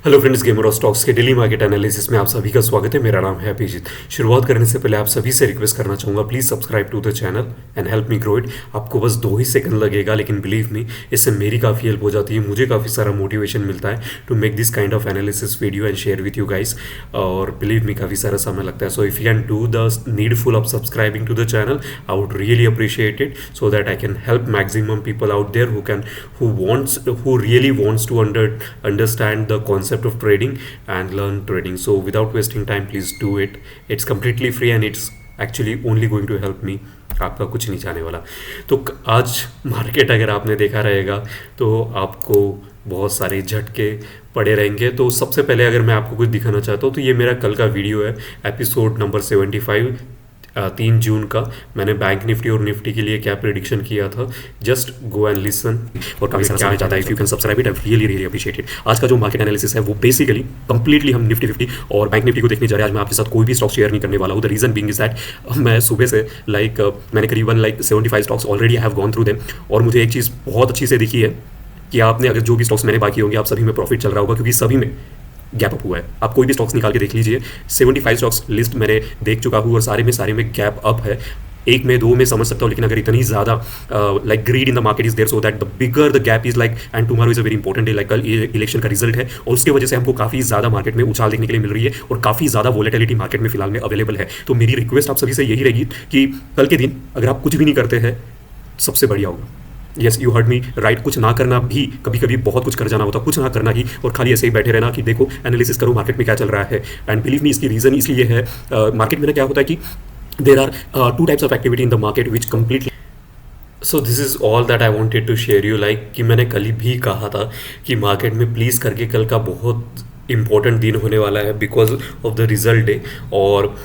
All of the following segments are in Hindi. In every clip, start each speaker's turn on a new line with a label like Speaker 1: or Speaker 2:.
Speaker 1: हेलो फ्रेंड्स, गेमर और स्टॉक्स के डेली मार्केट एनालिसिस में आप सभी का स्वागत है। मेरा नाम है अभिजीत। शुरुआत करने से पहले आप सभी से रिक्वेस्ट करना चाहूँगा, please subscribe to the channel and help me grow it. आपको बस 2 ही सेकंड लगेगा, लेकिन बिलीव मी, इससे मेरी काफ़ी हेल्प हो जाती है। मुझे काफ़ी सारा मोटिवेशन मिलता है to make this kind of analysis video and share with you guys. और बिलीव मी, काफ़ी सारा समय लगता है। So if you can do the needful of subscribing to the channel, I would really appreciate it, so that I can help maximum people out there who really wants to understand the concept of trading and learn trading. So without wasting time, please do it. It's completely free and it's actually only going to help me. आपका कुछ नहीं जाने वाला। तो आज मार्केट अगर आपने देखा रहेगा तो आपको बहुत सारे झटके पड़े रहेंगे। तो सबसे पहले अगर मैं आपको कुछ दिखाना चाहता हूँ तो ये मेरा कल का वीडियो है, एपिसोड नंबर 75, 3 जून का। मैंने बैंक निफ्टी और निफ्टी के लिए क्या प्रेडिक्शन किया था, जस्ट गो एंड लिसन। और काफी सारा समझ आता है। If you can subscribe it, I really really appreciate it. आज का जो मार्केट एनालिसिस है वो बेसिकली कंप्लीटली हम निफ्टी 50 और बैंक निफ्टी को देखने जा रहे हैं। आज मैं आपके साथ कोई भी स्टॉक शेयर नहीं करने वाला हूँ। The reason being is that मैं सुबह से मैंने करीबन 75 stocks already I have gone through them. और मुझे एक चीज़ बहुत अच्छी से दिखी है कि आपने अगर जो भी स्टॉक्स मैंने बाकी होंगे, आप सभी में प्रॉफिट चल रहा होगा, क्योंकि सभी में गैप अप हुआ है। आप कोई भी स्टॉक्स निकाल के देख लीजिए, 75 स्टॉक्स लिस्ट मैंने देख चुका हूँ और सारे में गैप अप है। एक में दो में समझ सकता हूँ, लेकिन अगर इतनी ज़्यादा like greed in the market is there, so that the bigger the gap is like. And tomorrow is a very important day, like कल इलेक्शन का रिजल्ट है और उसके वजह से हमको काफ़ी ज़्यादा मार्केट में उछाल देखने के लिए मिल रही है और काफ़ी ज़्यादा वोलेटिलिटी मार्केट में फिलहाल में अवेलेबल है। तो मेरी रिक्वेस्ट आप सभी से यही रहेगी कि कल के दिन अगर आप कुछ भी नहीं करते हैं, सबसे बढ़िया होगा। Yes, you heard me right. कुछ ना करना भी कभी कभी बहुत कुछ कर जाना होता है। कुछ ना करना ही और खाली ऐसे ही बैठे रहना कि देखो एनालिसिस करो मार्केट में क्या चल रहा है। एंड बिलीव मी, इसकी रीज़न इसलिए है, मार्केट में ना क्या होता है कि there are 2 types of activity in the market which completely. So this is all that I wanted to share you. Like कि मैंने कल भी कहा था कि मार्केट में प्लीज़ करके कल का बहुत इंपॉर्टेंट दिन होने वाला है because of the result day. और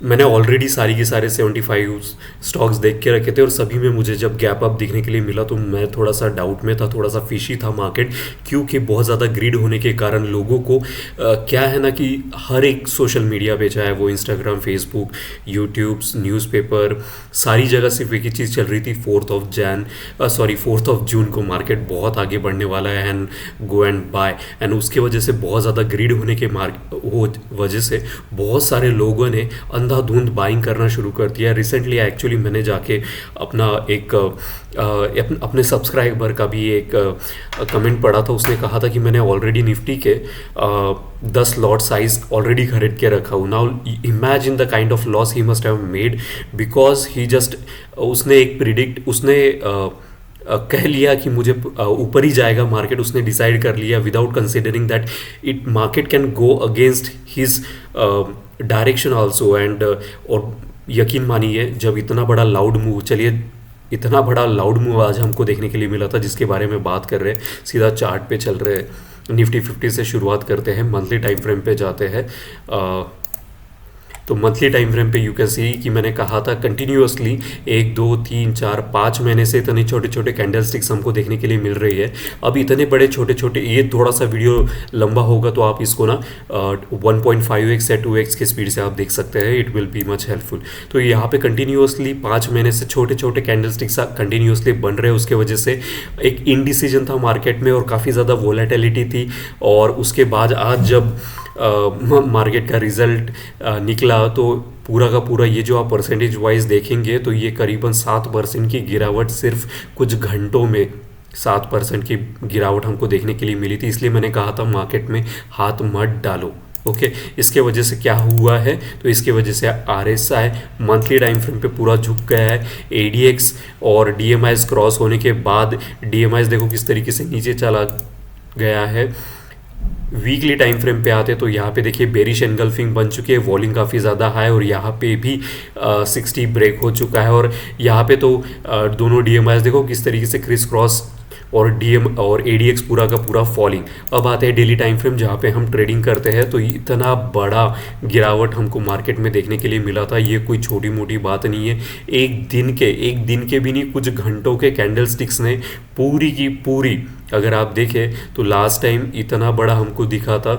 Speaker 1: मैंने ऑलरेडी सारी के सारे 75 स्टॉक्स देख के रखे थे और सभी में मुझे जब गैप अप दिखने के लिए मिला तो मैं थोड़ा सा डाउट में था, थोड़ा सा फिशी था मार्केट, क्योंकि बहुत ज़्यादा ग्रीड होने के कारण लोगों को क्या है ना कि हर एक सोशल मीडिया पे, चाहे वो इंस्टाग्राम, फेसबुक, यूट्यूब, न्यूज़पेपर, सारी जगह सिर्फ एक ही चीज़ चल रही थी, 4th ऑफ जून को मार्केट बहुत आगे बढ़ने वाला है and go and bye. And उसके वजह से बहुत ज़्यादा ग्रीड होने के वजह से बहुत सारे लोगों ने अंधाधुंध बाइंग करना शुरू कर दिया। रिसेंटली एक्चुअली मैंने जाके अपना अपने सब्सक्राइबर का भी एक कमेंट पढ़ा था। उसने कहा था कि मैंने ऑलरेडी निफ्टी के 10 लॉट साइज ऑलरेडी खरीद के रखा हूँ। Now imagine the kind of loss he must have made because he just उसने कह लिया कि मुझे ऊपर ही जाएगा मार्केट। उसने डिसाइड कर लिया without considering that it market can go against his direction also. And और यकीन मानिए, जब इतना बड़ा लाउड मूव आज हमको देखने के लिए मिला था, जिसके बारे में बात कर रहे हैं, सीधा चार्ट पे चल रहे हैं। निफ्टी 50 से शुरुआत करते हैं, मंथली टाइम फ्रेम पे जाते हैं। तो मंथली टाइम फ्रेम पे यू कैन सी कि मैंने कहा था कंटिन्यूअसली 1 2 3 4 5 महीने से इतने छोटे छोटे कैंडल स्टिक्स हमको देखने के लिए मिल रही है। अब इतने बड़े छोटे छोटे, ये थोड़ा सा वीडियो लंबा होगा तो आप इसको ना 1.5x या 2x के स्पीड से आप देख सकते हैं, it will be much helpful. तो यहाँ पे कंटिन्यूअसली 5 महीने से छोटे छोटे कैंडल स्टिक्स कंटिन्यूअसली बन रहे हैं। उसके वजह से एक इनडिसीजन था मार्केट में और काफ़ी ज़्यादा वोलेटिलिटी थी। और उसके बाद आज जब मार्केट का रिजल्ट निकला तो पूरा का पूरा ये जो आप परसेंटेज वाइज देखेंगे तो ये करीबन 7% की गिरावट सिर्फ कुछ घंटों में 7% की गिरावट हमको देखने के लिए मिली थी। इसलिए मैंने कहा था मार्केट में हाथ मत डालो। ओके, इसके वजह से क्या हुआ है, तो इसके वजह से RSI मंथली टाइम फ्रेम पे पूरा झुक गया है। ADX और DMIs क्रॉस होने के बाद DMIs देखो किस तरीके से नीचे चला गया है। वीकली टाइम फ्रेम पे आते तो यहाँ पे देखिए बेरिश एनगल्फिंग बन चुकी है, वॉल्यूम काफ़ी ज़्यादा है और यहाँ पे भी 60 ब्रेक हो चुका है। और यहाँ पे तो दोनों DMIs देखो किस तरीके से क्रिस क्रॉस और ADX पूरा का पूरा फॉलिंग। अब आते हैं डेली टाइम फ्रेम जहाँ पे हम ट्रेडिंग करते हैं। तो इतना बड़ा गिरावट हमको मार्केट में देखने के लिए मिला था, ये कोई छोटी मोटी बात नहीं है। एक दिन के भी नहीं, कुछ घंटों के कैंडल स्टिक्स ने पूरी की पूरी, अगर आप देखें तो लास्ट टाइम इतना बड़ा हमको दिखा था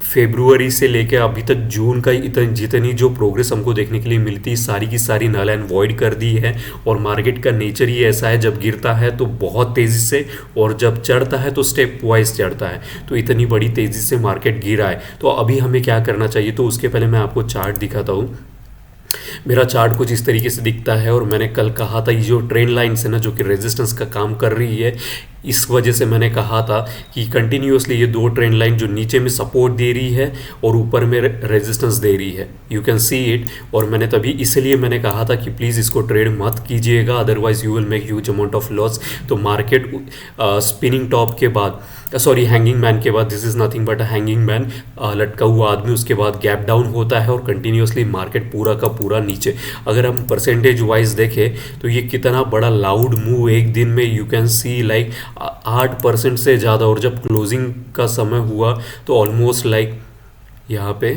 Speaker 1: फेब्रुवरी से लेके अभी तक जून का जितनी जो प्रोग्रेस हमको देखने के लिए मिलती सारी की सारी नल एंड वॉइड कर दी है। और मार्केट का नेचर ही ऐसा है, जब गिरता है तो बहुत तेज़ी से, और जब चढ़ता है तो स्टेप वाइज चढ़ता है। तो इतनी बड़ी तेज़ी से मार्केट गिरा है, तो अभी हमें क्या करना चाहिए? तो उसके पहले मैं आपको चार्ट दिखाता हूँ। मेरा चार्ट कुछ इस तरीके से दिखता है, और मैंने कल कहा था ये जो ट्रेंड लाइन्स है ना, जो कि रेजिस्टेंस का काम कर रही है, इस वजह से मैंने कहा था कि कंटिन्यूसली ये दो ट्रेंड लाइन जो नीचे में सपोर्ट दे रही है और ऊपर में रेजिस्टेंस दे रही है, यू कैन सी इट। और मैंने तभी इसलिए मैंने कहा था कि प्लीज़ इसको ट्रेड मत कीजिएगा, otherwise you will make huge amount of loss. तो मार्केट स्पिनिंग टॉप के बाद, सॉरी हैंगिंग मैन के बाद, this is nothing but a hanging man, लटका हुआ आदमी, उसके बाद गैप डाउन होता है और कंटिन्यूसली मार्केट पूरा का पूरा नीचे। अगर हम परसेंटेज वाइज देखें तो ये कितना बड़ा लाउड मूव एक दिन में, यू कैन सी लाइक 8% से ज़्यादा। और जब क्लोजिंग का समय हुआ तो ऑलमोस्ट लाइक यहाँ पे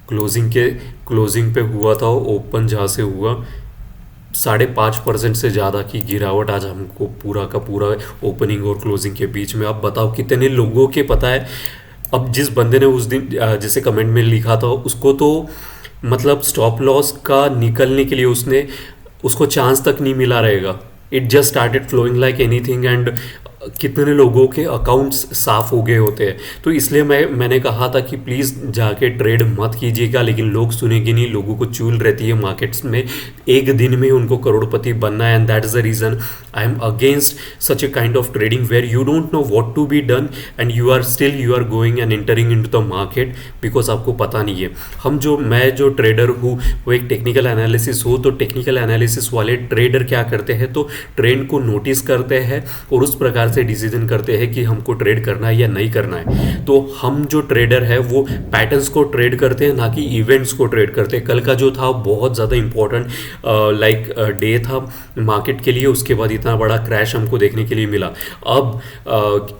Speaker 1: क्लोजिंग पे हुआ था, ओपन जहाँ से हुआ 5.5% से ज़्यादा की गिरावट आज हमको पूरा का पूरा ओपनिंग और क्लोजिंग के बीच में। अब बताओ कितने लोगों के पता है। अब जिस बंदे ने उस दिन जैसे कमेंट में लिखा था, उसको तो मतलब स्टॉप लॉस का निकलने के लिए उसको चांस तक नहीं मिला रहेगा। It just started flowing like anything, and कितने लोगों के अकाउंट्स साफ हो गए होते हैं। तो इसलिए मैंने कहा था कि प्लीज़ जाके ट्रेड मत कीजिएगा, लेकिन लोग सुनेंगे नहीं, लोगों को चूल रहती है मार्केट्स में, एक दिन में उनको करोड़पति बनना है। And that is the reason I am against such a kind of trading where you don't know what to be done and you are going and entering into the market, because आपको पता नहीं है। मैं जो ट्रेडर हूँ वो एक टेक्निकल एनालिसिस हो, तो टेक्निकल एनालिसिस वाले ट्रेडर क्या करते हैं, तो ट्रेंड को नोटिस करते हैं और उस प्रकार से डिसीजन करते हैं कि हमको ट्रेड करना है या नहीं करना है। तो हम जो ट्रेडर है वो पैटर्न्स को ट्रेड करते हैं, ना कि इवेंट्स को ट्रेड करते हैं। कल का जो था बहुत ज़्यादा इंपॉर्टेंट डे था मार्केट के लिए, उसके बाद इतना बड़ा क्रैश हमको देखने के लिए मिला। अब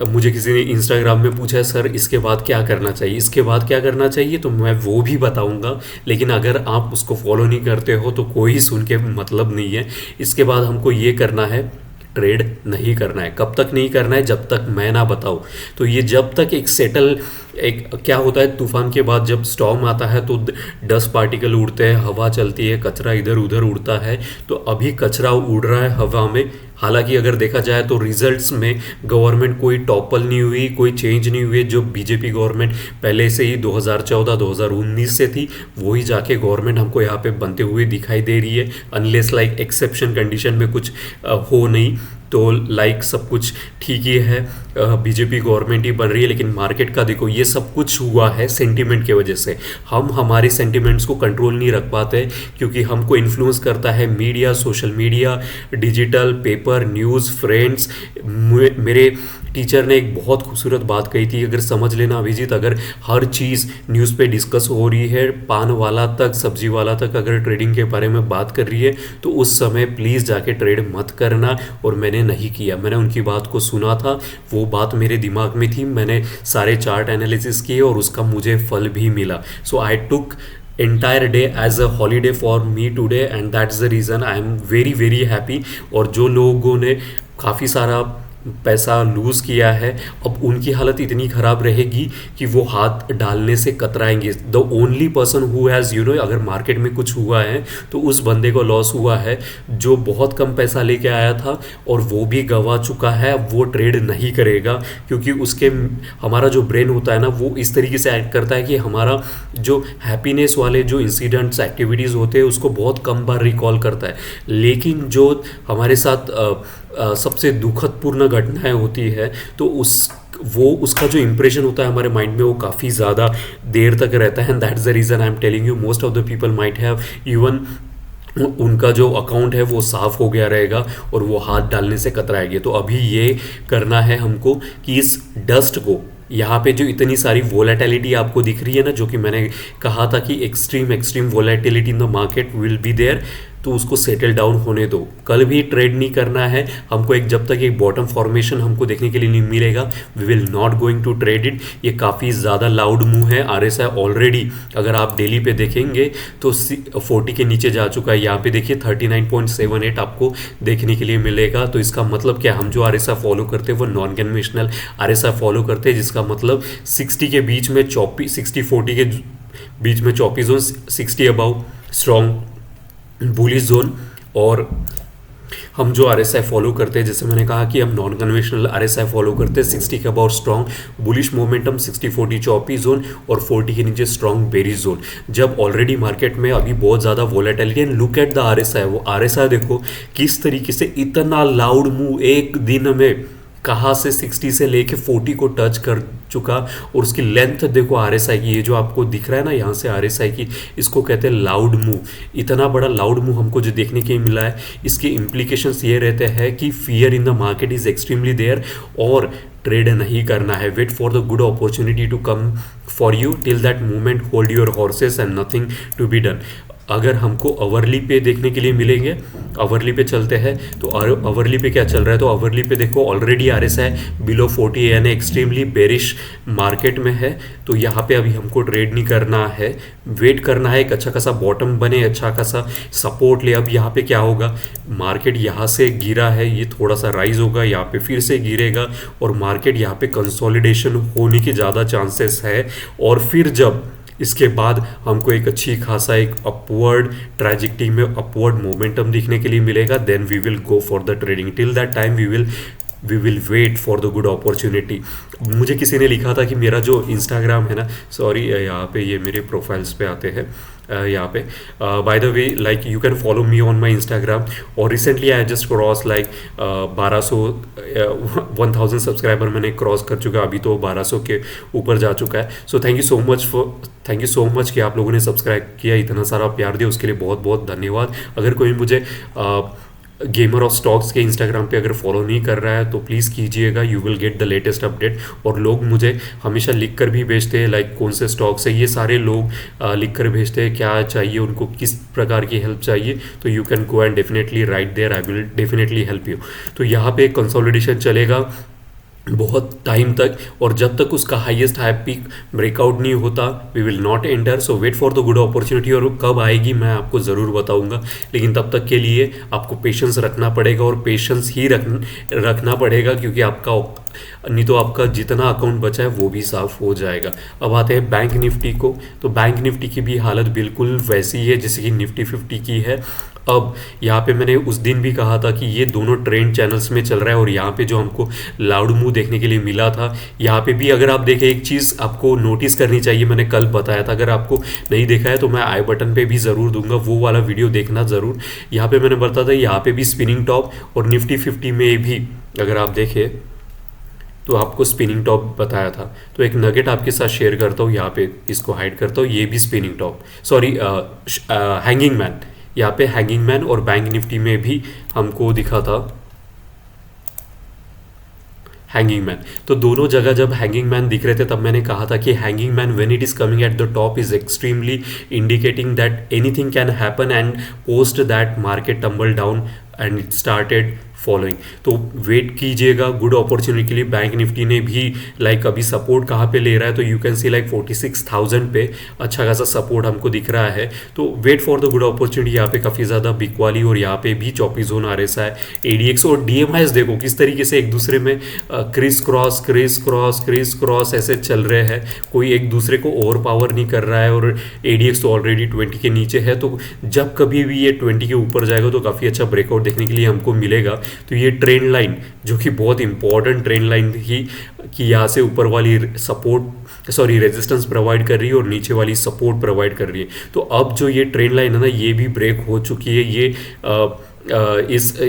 Speaker 1: मुझे किसी ने इंस्टाग्राम में पूछा है सर इसके बाद क्या करना चाहिए, इसके बाद क्या करना चाहिए, तो मैं वो भी बताऊंगा, लेकिन अगर आप उसको फॉलो नहीं करते हो तो कोई सुन के मतलब नहीं है। इसके बाद हमको ये करना है, ट्रेड नहीं करना है। कब तक नहीं करना है? जब तक मैं ना बताऊं। तो ये जब तक एक क्या होता है, तूफान के बाद जब स्टॉर्म आता है तो डस्ट पार्टिकल उड़ते हैं, हवा चलती है, कचरा इधर उधर उड़ता है। तो अभी कचरा उड़ रहा है हवा में। हालांकि अगर देखा जाए तो रिजल्ट्स में गवर्नमेंट कोई टॉपल नहीं हुई, कोई चेंज नहीं हुई। जो बीजेपी गवर्नमेंट पहले से ही 2014-2019 से थी, वही जाके गवर्नमेंट हमको यहाँ पे बनते हुए दिखाई दे रही है, अनलेस लाइक एक्सेप्शन कंडीशन में कुछ हो नहीं तो लाइक सब कुछ ठीक ही है, बीजेपी गवर्नमेंट ही बन रही है। लेकिन मार्केट का देखो, ये सब कुछ हुआ है सेंटिमेंट की वजह से। हम हमारे सेंटिमेंट्स को कंट्रोल नहीं रख पाते, क्योंकि हमको इन्फ्लुएंस करता है media, social media, digital, paper, news, friends. मेरे टीचर ने एक बहुत खूबसूरत बात कही थी, अगर समझ लेना अभिजीत, अगर हर चीज़ न्यूज़ पे डिस्कस हो रही है, पान वाला तक, सब्जी वाला तक अगर ट्रेडिंग के बारे में बात कर रही है, तो उस समय प्लीज़ जाके ट्रेड मत करना। और मैंने नहीं किया, मैंने उनकी बात को सुना था, वो बात मेरे दिमाग में थी, मैंने सारे चार्ट एनालिसिस किए और उसका मुझे फल भी मिला। सो आई टुक entire day as a holiday for me today, and that's the reason I am very very happy। और जो लोगों ने काफ़ी सारा पैसा लूज़ किया है, अब उनकी हालत इतनी ख़राब रहेगी कि वो हाथ डालने से कतराएंगे। The only person who has अगर मार्केट में कुछ हुआ है तो उस बंदे को लॉस हुआ है जो बहुत कम पैसा लेके आया था और वो भी गंवा चुका है। अब वो ट्रेड नहीं करेगा, क्योंकि हमारा जो ब्रेन होता है ना, वो इस तरीके से एक्ट करता है कि हमारा जो हैप्पीनेस वाले जो इंसिडेंट्स, एक्टिविटीज़ होते हैं, उसको बहुत कम बार रिकॉल करता है। लेकिन जो हमारे साथ सबसे दुखदपूर्ण घटनाएं होती है, तो उसका जो इंप्रेशन होता है हमारे माइंड में, वो काफ़ी ज़्यादा देर तक रहता है। And that's the reason I am telling you, most of the people might have even उनका जो अकाउंट है वो साफ़ हो गया रहेगा और वो हाथ डालने से कतराएंगे। तो अभी ये करना है हमको कि इस डस्ट को, यहाँ पे जो इतनी सारी वोलेटिलिटी आपको दिख रही है ना, जो कि मैंने कहा था कि extreme volatility in the market will be there, तो उसको सेटल डाउन होने दो, कल भी ट्रेड नहीं करना है हमको। एक जब तक एक बॉटम फॉर्मेशन हमको देखने के लिए नहीं मिलेगा, we will not going to trade it. ये काफ़ी ज़्यादा लाउड मूव है। आरएसआई ऑलरेडी अगर आप डेली पे देखेंगे तो 40 के नीचे जा चुका है। यहाँ पे देखिए 39.78 आपको देखने के लिए मिलेगा। तो इसका मतलब क्या, हम जो आरएसआई फॉलो करते हैं वो नॉन कन्वेंशनल आरएसआई फॉलो करते हैं, जिसका मतलब 60 के बीच में 60-40 के बीच में choppy zone, 60 above strong bullish zone. और हम जो आरएसआई फॉलो करते हैं, जैसे मैंने कहा कि हम नॉन कन्वेंशनल आरएसआई फॉलो करते हैं 60 के about strong bullish momentum, 60-40 choppy zone और 40 के नीचे स्ट्रॉन्ग बेरिश जोन। जब ऑलरेडी मार्केट में अभी बहुत ज़्यादा volatility and look at the RSI, वो आरएसआई देखो किस तरीके से इतना लाउड मूव एक दिन में कहाँ से 60 से लेके 40 को टच कर चुका। और उसकी लेंथ देखो आरएसआई की, ये जो आपको दिख रहा है ना यहाँ से आरएसआई की, इसको कहते हैं लाउड मूव। इतना बड़ा लाउड मूव हमको जो देखने के मिला है, इसके इम्प्लीकेशंस ये रहते हैं कि fear in the market is extremely there और ट्रेड नहीं करना है। Wait for the good opportunity to come for you, till that moment hold your horses and nothing to be done. अगर हमको अवरली पे देखने के लिए मिलेंगे, अवरली पे चलते हैं तो अवरली पे क्या चल रहा है, तो अवरली पे देखो ऑलरेडी आरएसआई बिलो 40 यानी एक्सट्रीमली बेरिश मार्केट में है। तो यहाँ पे अभी हमको ट्रेड नहीं करना है, वेट करना है, एक अच्छा खासा बॉटम बने, अच्छा खासा सपोर्ट ले। अब यहाँ पे क्या होगा, मार्केट यहाँ से गिरा है, ये थोड़ा सा राइज होगा, यहाँ पे फिर से गिरेगा और मार्केट यहाँ पे कंसोलिडेशन होने के ज़्यादा चांसेस है। और फिर जब इसके बाद हमको एक अच्छी खासा एक अपवर्ड ट्रैजेक्टरी में अपवर्ड मोमेंटम दिखने के लिए मिलेगा, then we will go for the trading. Till that time we will wait for the good opportunity. मुझे किसी ने लिखा था कि मेरा जो इंस्टाग्राम है ना, सॉरी यहाँ पे ये मेरे प्रोफाइल्स पे आते हैं, यहाँ पे by the way like you can follow me on my Instagram. और recently I just cross like 1000 subscriber मैंने क्रॉस कर चुका, अभी तो 1200 के ऊपर जा चुका है। So thank you so much कि आप लोगों ने सब्सक्राइब किया, इतना सारा प्यार दिया, उसके लिए बहुत बहुत धन्यवाद। अगर कोई मुझे गेमर ऑफ स्टॉक्स के इंस्टाग्राम पे अगर फॉलो नहीं कर रहा है तो प्लीज़ कीजिएगा, you will get the latest update. और लोग मुझे हमेशा लिख कर भी भेजते हैं लाइक कौन से स्टॉक्स है, ये सारे लोग लिख कर भेजते हैं क्या चाहिए उनको, किस प्रकार की हेल्प चाहिए। तो you can go and definitely write there, I will definitely help you. तो यहाँ पे कंसोलिडेशन चलेगा बहुत टाइम तक, और जब तक उसका हाईएस्ट हाई पीक ब्रेकआउट नहीं होता we will not enter. So wait for the good opportunity, और कब आएगी मैं आपको ज़रूर बताऊंगा। लेकिन तब तक के लिए आपको पेशेंस रखना पड़ेगा, और पेशेंस ही रखना पड़ेगा, क्योंकि आपका नहीं तो आपका जितना अकाउंट बचा है वो भी साफ हो जाएगा। अब आते हैं बैंक निफ्टी को। तो बैंक निफ्टी की भी हालत बिल्कुल वैसी ही है जैसे कि निफ्टी 50 की है। अब यहाँ पे मैंने उस दिन भी कहा था कि ये दोनों ट्रेंड चैनल्स में चल रहा है, और यहाँ पे जो हमको लाउड मूव देखने के लिए मिला था, यहाँ पे भी अगर आप देखें एक चीज़ आपको नोटिस करनी चाहिए, मैंने कल बताया था, अगर आपको नहीं देखा है तो मैं आई बटन पे भी ज़रूर दूंगा, वो वाला वीडियो देखना ज़रूर। यहाँ पे मैंने बताया था यहाँ पे भी स्पिनिंग टॉप, और निफ्टी 50 में भी अगर आप देखें तो आपको स्पिनिंग टॉप बताया था। तो एक नगेट आपके साथ शेयर करता हूँ, यहाँ पे इसको हाइड करता हूँ, ये भी spinning top, sorry hanging man, यहाँ पे हैंगिंग मैन। और बैंक निफ्टी में भी हमको दिखा था हैंगिंग मैन। तो दोनों जगह जब हैंगिंग मैन दिख रहे थे तब मैंने कहा था कि hanging man when it is coming at the top is extremely indicating that anything can happen, and post that market tumble down and it started following. तो वेट कीजिएगा गुड अपॉर्चुनिटी के लिए। बैंक निफ्टी ने भी लाइक अभी सपोर्ट कहाँ पे ले रहा है, तो यू कैन सी लाइक 46,000 पे अच्छा खासा सपोर्ट हमको दिख रहा है। तो wait for the good opportunity. यहाँ पे काफ़ी ज़्यादा बिग वाली, और यहाँ पे भी चौपी जोन आरएसआई, एडीएक्स और डीएमआईएस देखो किस तरीके से एक दूसरे में क्रिस क्रॉस ऐसे चल रहे हैं, कोई एक दूसरे को ओवर पावर नहीं कर रहा है। और एडीएक्स तो ऑलरेडी 20 के नीचे है, तो जब कभी भी ये 20 के ऊपर जाएगा तो काफ़ी अच्छा ब्रेकआउट देखने के लिए हमको मिलेगा। तो ये ट्रेंड लाइन जो कि बहुत इंपॉर्टेंट ट्रेंड लाइन थी कि यहाँ से ऊपर वाली रेजिस्टेंस प्रोवाइड कर रही है और नीचे वाली सपोर्ट प्रोवाइड कर रही है। तो अब जो ये ट्रेंड लाइन है ना, ये भी ब्रेक हो चुकी है। ये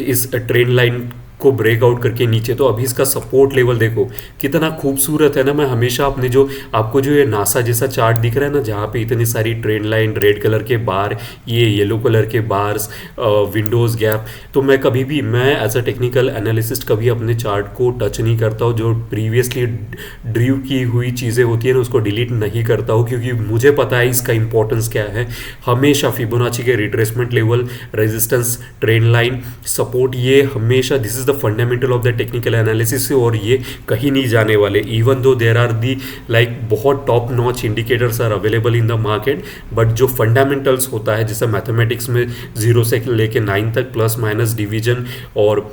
Speaker 1: इस ट्रेंड लाइन को ब्रेकआउट करके नीचे, तो अभी इसका सपोर्ट लेवल देखो कितना खूबसूरत है ना। मैं हमेशा अपने जो आपको जो ये नासा जैसा चार्ट दिख रहा है ना, जहाँ पे इतनी सारी ट्रेंड लाइन, रेड कलर के बार, ये येलो कलर के बार्स, विंडोज गैप, तो मैं कभी भी, मैं एज अ टेक्निकल एनालिसिस्ट कभी अपने चार्ट को टच नहीं करता हूँ। जो प्रीवियसली ड्रीव की हुई चीज़ें होती है ना, उसको डिलीट नहीं करता हूँ, क्योंकि मुझे पता है इसका इंपॉर्टेंस क्या है। हमेशा फिबोनाची के retracement level, resistance, trend line, support, ये हमेशा this is the fundamental of the technical analysis, और ये कहीं नहीं जाने वाले। Even though there are the like बहुत top notch indicators are available in the market, but जो फंडामेंटल्स होता है, जैसे मैथमेटिक्स में 0 से लेके 9 तक प्लस माइनस डिवीजन और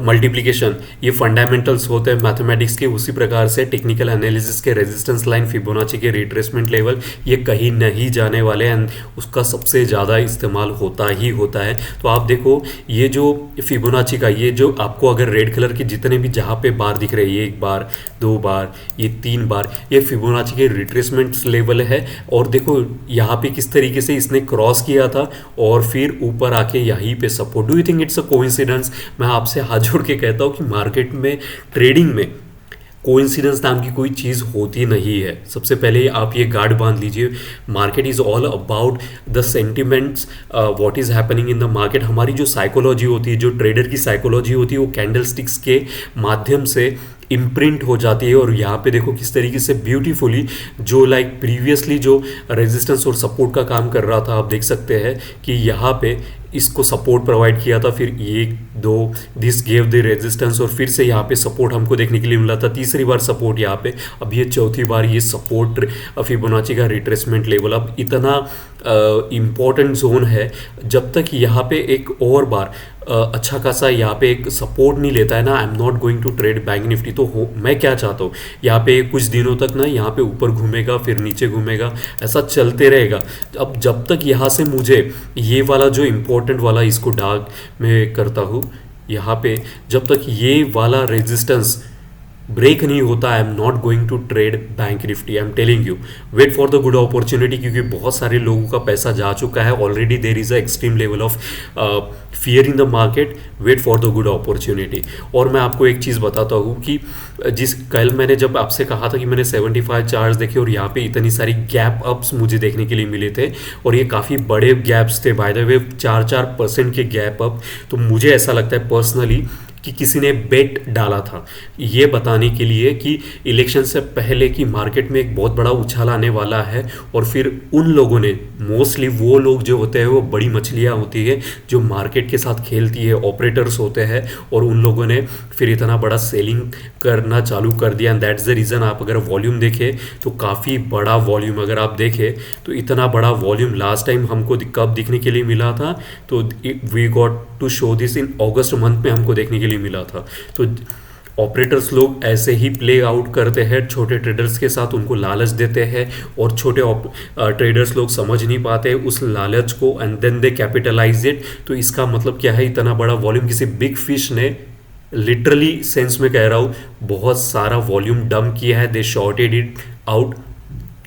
Speaker 1: मल्टीप्लिकेशन, ये फंडामेंटल्स होते हैं मैथमेटिक्स के, उसी प्रकार से टेक्निकल एनालिसिस के रेजिस्टेंस लाइन, फिबोनाची के रिट्रेसमेंट लेवल, ये कहीं नहीं जाने वाले एंड उसका सबसे ज़्यादा इस्तेमाल होता ही होता है। तो आप देखो ये जो फिबोनाची का, ये जो आपको अगर रेड कलर के जितने भी जहाँ पे बार दिख रहे हैं, ये 1 बार, 2 बार, ये 3 बार, ये फिबोनाची के रिट्रेसमेंट लेवल है। और देखो यहाँ पे किस तरीके से इसने क्रॉस किया था और फिर ऊपर आके यहीं पे support. Do you think it's a coincidence? मैं आपसे हाथ जोड़ के कहता हूँ कि मार्केट में, ट्रेडिंग में कोइंसिडेंस नाम की कोई चीज़ होती नहीं है। सबसे पहले आप ये गार्ड बांध लीजिए, market is all about the sentiments, what is happening in the market. हमारी जो साइकोलॉजी होती है, जो ट्रेडर की साइकोलॉजी होती है, वो कैंडल स्टिक्स के माध्यम से इम्प्रिंट हो जाती है। और यहाँ पे देखो किस तरीके से ब्यूटीफुली जो लाइक प्रीवियसली जो रेजिस्टेंस और सपोर्ट का काम कर रहा था, आप देख सकते हैं कि यहाँ पे इसको सपोर्ट प्रोवाइड किया था, फिर 1 2 दिस गेव द रेजिस्टेंस, और फिर से यहाँ पे सपोर्ट हमको देखने के लिए मिला था, तीसरी बार सपोर्ट यहाँ पे, अब ये चौथी बार ये सपोर्ट फिबोनाची का रिट्रेसमेंट लेवल। अब इतना इम्पॉर्टेंट जोन है, जब तक यहाँ पे एक और बार अच्छा खासा यहाँ पे एक सपोर्ट नहीं लेता है ना, I am not going to trade bank Nifty. तो मैं क्या चाहता हूँ, यहाँ पे कुछ दिनों तक ना यहाँ पे ऊपर घूमेगा, फिर नीचे घूमेगा, ऐसा चलते रहेगा। अब जब तक यहाँ से मुझे ये वाला जो इम्पोर्टेंट वाला, इसको डार्क में करता हूँ, यहाँ पे जब तक ये वाला रेजिस्टेंस ब्रेक नहीं होता, I am not going to trade bank Nifty. I am telling you, wait for the good opportunity, क्योंकि बहुत सारे लोगों का पैसा जा चुका है already. There is a extreme level of fear in the market, wait for the good opportunity. और मैं आपको एक चीज़ बताता हूँ कि कल मैंने जब आपसे कहा था कि मैंने 75 चार्ट्स देखे और यहाँ पे इतनी सारी गैप अप्स मुझे देखने के लिए मिले थे, और ये काफ़ी बड़े गैप्स थे, बाय द वे 4% के गैप अप। तो मुझे ऐसा लगता है पर्सनली कि किसी ने बेट डाला था ये बताने के लिए कि इलेक्शन से पहले की मार्केट में एक बहुत बड़ा उछाल आने वाला है, और फिर उन लोगों ने, मोस्टली वो लोग जो होते हैं वो बड़ी मछलियाँ होती है जो मार्केट के साथ खेलती है, ऑपरेटर्स होते हैं, और उन लोगों ने फिर इतना बड़ा सेलिंग करना चालू कर दिया। एंड दैट्स द रीज़न आप अगर वॉल्यूम देखें तो काफ़ी बड़ा वॉल्यूम, अगर आप देखें तो इतना बड़ा वॉल्यूम लास्ट टाइम हमको कब दिखने के लिए मिला था, तो we got to show this in August month में हमको देखने के लिए मिला था। तो ऑपरेटर्स लोग ऐसे ही प्ले आउट करते हैं छोटे ट्रेडर्स के साथ, उनको लालच देते हैं, और छोटे ट्रेडर्स लोग समझ नहीं पाते उस लालच को, and then they capitalise it. तो इसका मतलब क्या है, इतना बड़ा वॉल्यूम किसी बिग फिश ने, लिटरली सेंस में कह रहा हूँ, बहुत सारा वॉल्यूम डंप किया है, दे शॉर्टेड इट आउट,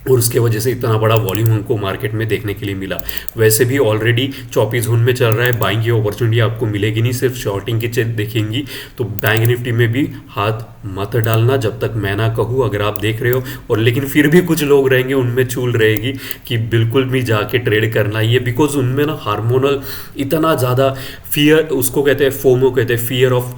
Speaker 1: और उसके वजह से इतना बड़ा वॉल्यूम हमको मार्केट में देखने के लिए मिला। वैसे भी ऑलरेडी चौपी जोन में चल रहा है, बाइंग की अपॉर्चुनिटी आपको मिलेगी नहीं, सिर्फ शॉर्टिंग की देखेंगी। तो बैंक निफ्टी में भी हाथ मत डालना जब तक मैं ना कहूँ, अगर आप देख रहे हो। और लेकिन फिर भी कुछ लोग रहेंगे, उनमें चूल रहेगी कि बिल्कुल भी जाके ट्रेड करना ही है, बिकॉज उनमें ना हार्मोनल इतना ज़्यादा फियर, उसको कहते हैं फोमो, कहते हैं फियर ऑफ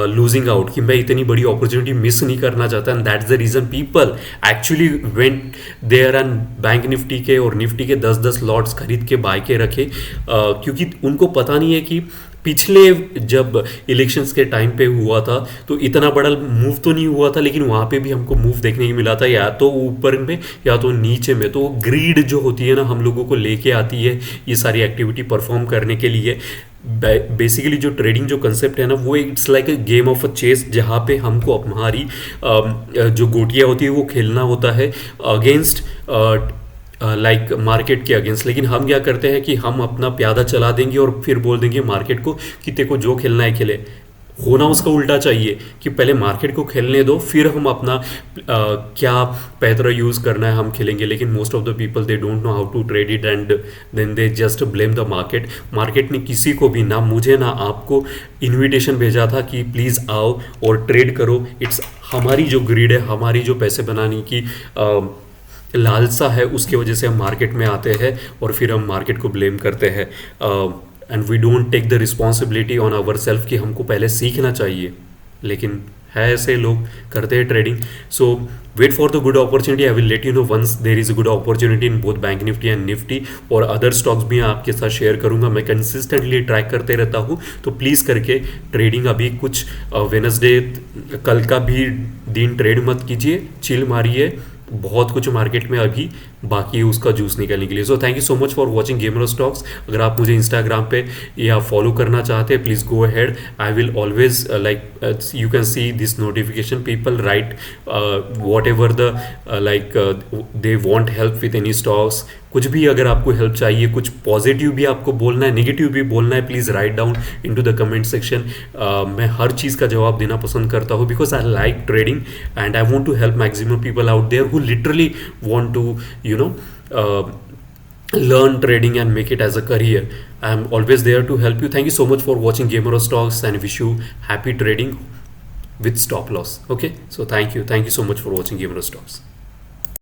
Speaker 1: लूजिंग आउट, कि मैं इतनी बड़ी अपॉर्चुनिटी मिस नहीं करना चाहता। And that's the reason people actually went there and bank Nifty के और निफ्टी के 10-10 लॉट्स खरीद के बाय के रखे, क्योंकि उनको पता नहीं है कि पिछले जब इलेक्शंस के टाइम पे हुआ था तो इतना बड़ा मूव तो नहीं हुआ था, लेकिन वहाँ पे भी हमको मूव देखने को मिला था, या तो ऊपर में या तो नीचे में। तो ग्रीड जो होती है ना, हम लोगों को लेके आती है ये सारी एक्टिविटी परफॉर्म करने के लिए। बेसिकली जो ट्रेडिंग जो कंसेप्ट है ना, वो it's like a game of a chess, जहाँ पे हमको हमारी जो गोटियाँ होती है वो खेलना होता है अगेंस्ट लाइक मार्केट के अगेंस्ट। लेकिन हम क्या करते हैं कि हम अपना प्यादा चला देंगे और फिर बोल देंगे मार्केट को कि तेरे को जो खेलना है खेले। होना उसका उल्टा चाहिए कि पहले मार्केट को खेलने दो, फिर हम अपना क्या पैतरा यूज़ करना है हम खेलेंगे। लेकिन most of the people they don't know how to trade it and then they just blame the market. Market ने किसी को भी, ना मुझे ना आपको, इनविटेशन भेजा था कि प्लीज़ आओ और ट्रेड करो। इट्स हमारी जो ग्रीड है, हमारी जो पैसे बनाने की लालसा है, उसकी वजह से हम मार्केट में आते हैं और फिर हम मार्केट को ब्लेम करते हैं and we don't take the responsibility on our self कि हमको पहले सीखना चाहिए। लेकिन है ऐसे लोग करते हैं trading. So wait for the good opportunity. I will let you know once there is a good opportunity in both bank Nifty and Nifty, और अदर स्टॉक्स भी आपके साथ शेयर करूंगा। मैं कंसिस्टेंटली ट्रैक करते रहता हूँ, तो प्लीज़ करके ट्रेडिंग अभी कुछ वेनसडे कल का भी दिन ट्रेड मत कीजिए, चिल मारिए। बहुत कुछ मार्केट में अभी बाकी है उसका जूस निकालने के लिए। So thank you so much for watching gamer stocks. अगर आप मुझे इंस्टाग्राम पे या फॉलो करना चाहते हैं, please go ahead. I will always like you can see this notification, people right what ever the like they want help with any stocks. कुछ भी अगर आपको हेल्प चाहिए, कुछ पॉजिटिव भी आपको बोलना है, नेगेटिव भी बोलना है, please write down into the comment section. मैं हर चीज़ का जवाब देना पसंद करता हूँ because I like trading and I want to help maximum people out there who literally want to learn trading and make it as a career. I'm always there to help you. Thank you so much for watching Gamer Stocks and wish you happy trading with stop loss. Okay, so thank you so much for watching Gamer Stocks.